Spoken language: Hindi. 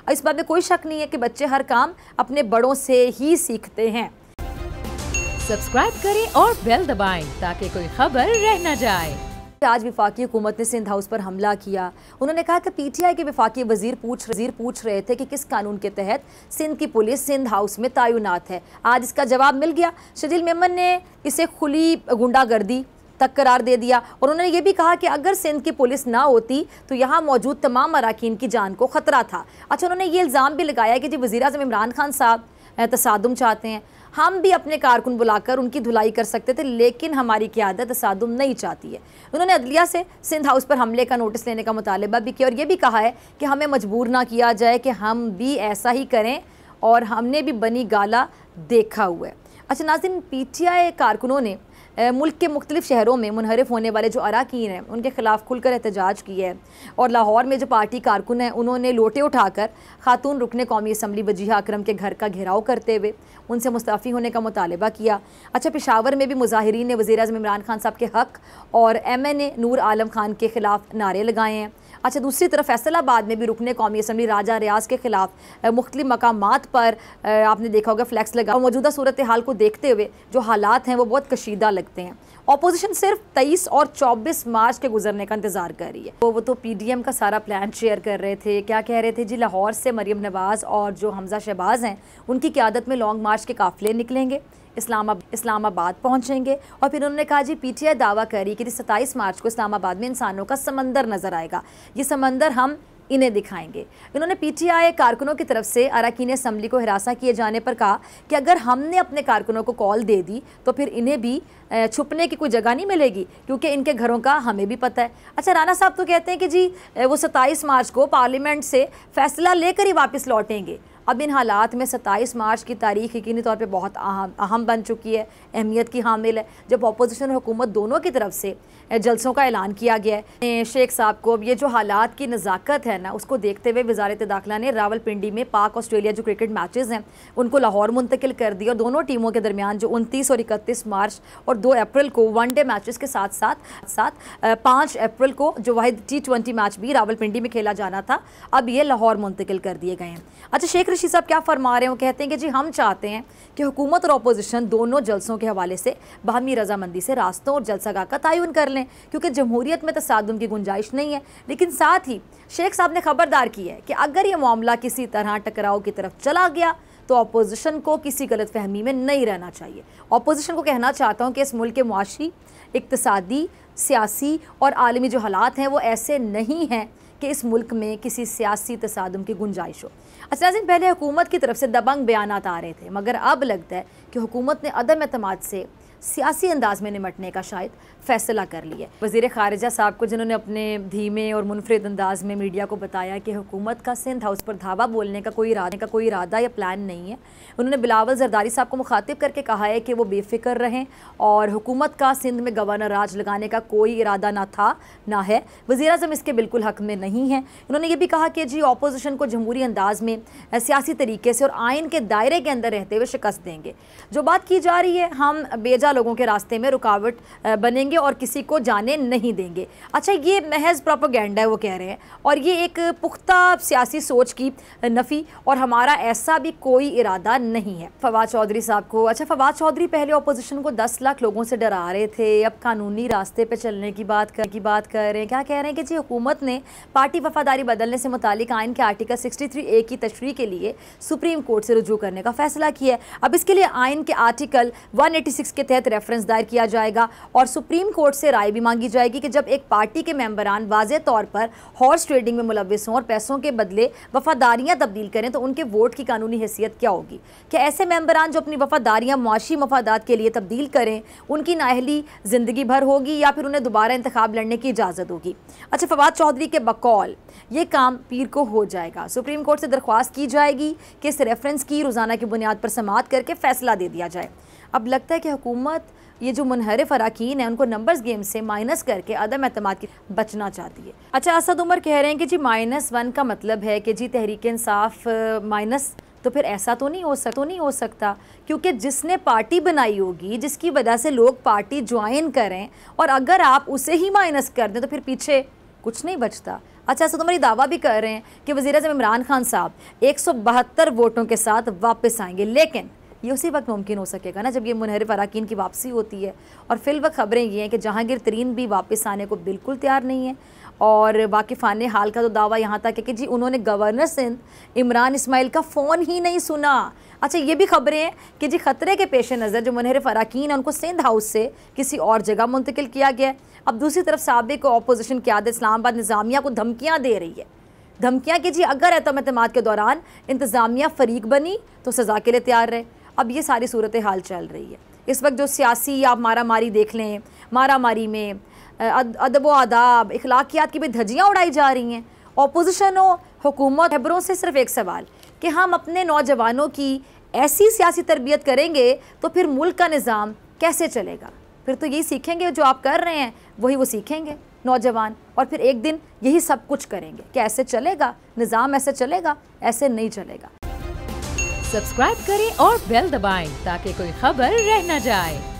इस बात में कोई शक नहीं है कि बच्चे हर काम अपने बड़ों से ही सीखते हैं। सब्सक्राइब करें और बेल दबाएं ताकि कोई खबर रह न जाए। आज वफाकी हुकूमत ने सिंध हाउस पर हमला किया। उन्होंने कहा कि पीटीआई के वफाकी वजीर पूछ रहे थे कि किस कानून के तहत सिंध की पुलिस सिंध हाउस में तैनात है। आज इसका जवाब मिल गया। शजील मेमन ने इसे खुली गुंडागर्दी तक करार दे दिया और उन्होंने ये भी कहा कि अगर सिंध की पुलिस ना होती तो यहाँ मौजूद तमाम अराकीन की जान को खतरा था। अच्छा, उन्होंने ये इल्ज़ाम भी लगाया कि जी वज़ीर-ए-आज़म इमरान खान साहब तसादुम चाहते हैं। हम भी अपने कारकुन बुलाकर उनकी धुलाई कर सकते थे, लेकिन हमारी क़यादत तसादुम नहीं चाहती है। उन्होंने अदलिया से सिंध हाउस पर हमले का नोटिस लेने का मुतालबा भी किया और ये भी कहा है कि हमें मजबूर ना किया जाए कि हम भी ऐसा ही करें और हमने भी बनी गाला देखा हुआ है। अच्छा नाज़रीन, पीटीआई कारकुनों ने मुल्क के मुख्तलिफ शहरों में मुनहरिफ होने वाले जो अराकीन हैं उनके खिलाफ खुलकर एहतजाज किया है और लाहौर में जो पार्टी कारकुन हैं उन्होंने लोटे उठाकर खातून रुकने कौमी असम्बली वजीहा अकरम के घर का घेराव करते हुए उनसे मुस्तफ़ी होने का मुतालबा किया। अच्छा, पेशावर में भी मुजाहिरीन ने वज़ीर-ए-आज़म इमरान खान साहब के हक़ और MNA नूर आलम खान के ख़िलाफ़ नारे लगाए हैं। अच्छा, दूसरी तरफ फैसलाबाद में भी रुकने कौमी असम्बली राजा रियाज के खिलाफ मुख्तलिफ मकामात पर आपने देखा होगा फ्लैक्स लगा। मौजूदा सूरत हाल को देखते हुए जो हालात हैं वो बहुत कशीदा लगते हैं। अपोजिशन सिर्फ 23 और 24 मार्च के गुजरने का इंतजार कर रही है। वो तो PDM का सारा प्लान शेयर कर रहे थे। क्या कह रहे थे जी, लाहौर से मरियम नवाज़ और जो हमजा शहबाज हैं उनकी क़यादत में लॉन्ग मार्च के काफ़िले निकलेंगे, इस्लामाबाद पहुंचेंगे और फिर उन्होंने कहा जी पीटीआई दावा करी कि 27 मार्च को इस्लामाबाद में इंसानों का समंदर नज़र आएगा, ये समंदर हम इन्हें दिखाएंगे। इन्होंने पीटीआई कारकुनों की तरफ से अरकान असम्बली को हिरासा किए जाने पर कहा कि अगर हमने अपने कारकुनों को कॉल दे दी तो फिर इन्हें भी छुपने की कोई जगह नहीं मिलेगी, क्योंकि इनके घरों का हमें भी पता है। अच्छा, राना साहब तो कहते हैं कि जी वो 27 मार्च को पार्लियामेंट से फैसला लेकर ही वापस लौटेंगे। अब इन हालात में 27 मार्च की तारीख यकीनी तौर पे बहुत अहम बन चुकी है, अहमियत की हामिल है, जब अपोजिशन और हुकूमत दोनों की तरफ से जलसों का ऐलान किया गया है। शेख साहब को अब ये जो हालात की नज़ाकत है ना, उसको देखते हुए वज़ारत दाखिला ने रावलपिंडी में पाक ऑस्ट्रेलिया जो क्रिकेट मैचेस हैं उनको लाहौर मुंतकिल कर दिया और दोनों टीमों के दरमियान जो 29 और 31 मार्च और 2 अप्रैल को वनडे मैचेस के साथ साथ 5 अप्रैल को जो वाहिद T20 मैच भी रावलपिंडी में खेला जाना था, अब ये लाहौर मुंतकिल कर दिए गए हैं। अच्छा, शेख रशीद साहब क्या फरमा रहे हैं? वो कहते हैं कि जी हम चाहते हैं कि हुकूमत और अपोजिशन दोनों जलसों के हवाले से बाहमी रजामंदी से रास्तों और जलसागाह का तयन कर लें, क्योंकि जमहूरियत में तसादुम की गुंजाइश नहीं है। लेकिन साथ ही शेख साहब ने खबरदार की है कि अगर ये मामला किसी तरह टकराव की तरफ चला गया तो अपोजिशन को किसी गलत फहमी में नहीं रहना चाहिए। अपोजिशन को कहना चाहता हूँ कि इस मुल्क के मुआशी, इक्तसादी, सियासी और आलमी जो हालात हैं वो ऐसे नहीं हैं कि इस मुल्क में किसी सियासी तसादुम की गुंजाइश हो। अच्छा नाज़रीन, पहले हुकूमत की तरफ से दबंग बयानात आ रहे थे, मगर अब लगता है कि हुकूमत ने अदम एतमाद से सियासी अंदाज में निमटने का शायद फ़ैसला कर लिया। वज़ीर ख़ारिजा साहब को जिन्होंने अपने धीमे और मुनफरिद अंदाज में मीडिया को बताया कि हुकूमत का सिंध हाउस पर धावा बोलने का कोई इरादा या प्लान नहीं है, उन्होंने बिलावल जरदारी साहब को मुखातिब करके कहा है कि वो बेफिक्र रहें और हुकूमत का सिंध में गवर्नर राज लगाने का कोई इरादा ना था ना है। वज़ीर-ए-आज़म इसके बिल्कुल हक़ में नहीं हैं। उन्होंने ये भी कहा कि जी अपोजिशन को जमहूरी अंदाज में सियासी तरीके से और आइन के दायरे के अंदर रहते हुए शिकस्त देंगे। जो बात की जा रही है, हम बेजा लोगों के रास्ते में रुकावट बनेंगे और किसी को जाने नहीं देंगे। अच्छा, ये महज प्रोपेगेंडा है वो कह रहे हैं, और ये एक पुख्ता सियासी सोच की नफ़ी और हमारा ऐसा भी कोई इरादा नहीं है। फवाद चौधरी साहब को, अच्छा फवाद चौधरी पहले अपोजिशन को 10 लाख लोगों से डरा रहे थे, अब कानूनी रास्ते पे चलने की बात कर रहे हैं। क्या कह रहे हैं कि जी हुकूमत ने पार्टी वफादारी बदलने से मुतालिक आइन के आर्टिकल 63A की तशरीह के लिए सुप्रीम कोर्ट से रुजू करने का फैसला किया है। अब इसके लिए आइन के आर्टिकल 186 के तहत रेफरेंस दायर किया जाएगा और सुप्रीम कोर्ट से राय भी मांगी जाएगी कि जब एक पार्टी के मेंबरान वाज़े तौर पर हॉर्स ट्रेडिंग में मुलव्विस हों और पैसों के बदले वफादारियां तब्दील करें तो उनके वोट की कानूनी हैसियत क्या होगी। क्या ऐसे मेंबरान जो अपनी वफादारियां मुआशी मफादात के लिए तब्दील करें, उनकी नाअहली ज़िंदगी भर होगी या फिर उन्हें दोबारा इंतखाब लड़ने की इजाज़त होगी। अच्छा, फवाद चौधरी के बकौल ये काम पीर को हो जाएगा। सुप्रीम कोर्ट से दरख्वास्त की जाएगी कि इस रेफरेंस की रोज़ाना की बुनियाद पर समाअत करके फ़ैसला दे दिया जाए। अब लगता है कि हुकूमत ये जो मुनहरिफ अराकीन है उनको नंबर्स गेम से माइनस करके अदम एतमाद की बचना चाहती है। अच्छा, असद उमर कह रहे हैं कि जी -1 का मतलब है कि जी तहरीक इंसाफ माइनस, तो फिर ऐसा तो नहीं हो सकता क्योंकि जिसने पार्टी बनाई होगी, जिसकी वजह से लोग पार्टी ज्वाइन करें, और अगर आप उसे ही माइनस कर दें तो फिर पीछे कुछ नहीं बचता। अच्छा, तो तुम्हारी दावा भी कर रहे हैं कि वज़ीर-ए-आज़म इमरान खान साहब 172 वोटों के साथ वापस आएंगे, लेकिन ये उसी वक्त मुमकिन हो सकेगा ना जब ये मुनहरिफ अरकान की वापसी होती है। और फिल वक्त खबरें ये हैं कि जहांगीर तरीन भी वापस आने को बिल्कुल तैयार नहीं है। और वाकिफ़ान हाल का तो दावा यहाँ तक है कि जी उन्होंने गवर्नर सिंध इमरान इस्माइल का फ़ोन ही नहीं सुना। अच्छा, ये भी खबरें हैं कि जी ख़तरे के पेश नज़र जो मुनहरिफ अरकान है उनको सिंध हाउस से किसी और जगह मुंतकिल किया गया है। अब दूसरी तरफ साबिक़ अपोजिशन क़यादत इस्लामाबाद निज़ामिया को धमकियाँ दे रही है, धमकियाँ कि जी अगर एतमाद के दौरान इंतज़ामिया फ़रीक बनी तो सज़ा के लिए तैयार रहे। अब ये सारी सूरत हाल चल रही है इस वक्त। जो सियासी आप मारा मारी देख लें, मारा मारी में अदब व आदाब इखलाकियात की भी धज्जियाँ उड़ाई जा रही हैं। अपोजिशन हो, हुकूमत, खबरों से सिर्फ एक सवाल कि हम अपने नौजवानों की ऐसी सियासी तरबियत करेंगे तो फिर मुल्क का निज़ाम कैसे चलेगा? फिर तो यही सीखेंगे जो आप कर रहे हैं, वही वो सीखेंगे नौजवान, और फिर एक दिन यही सब कुछ करेंगे कि ऐसे चलेगा निज़ाम, ऐसे चलेगा, ऐसे नहीं चलेगा। सब्सक्राइब करें और बेल दबाएं ताकि कोई खबर रह न जाए।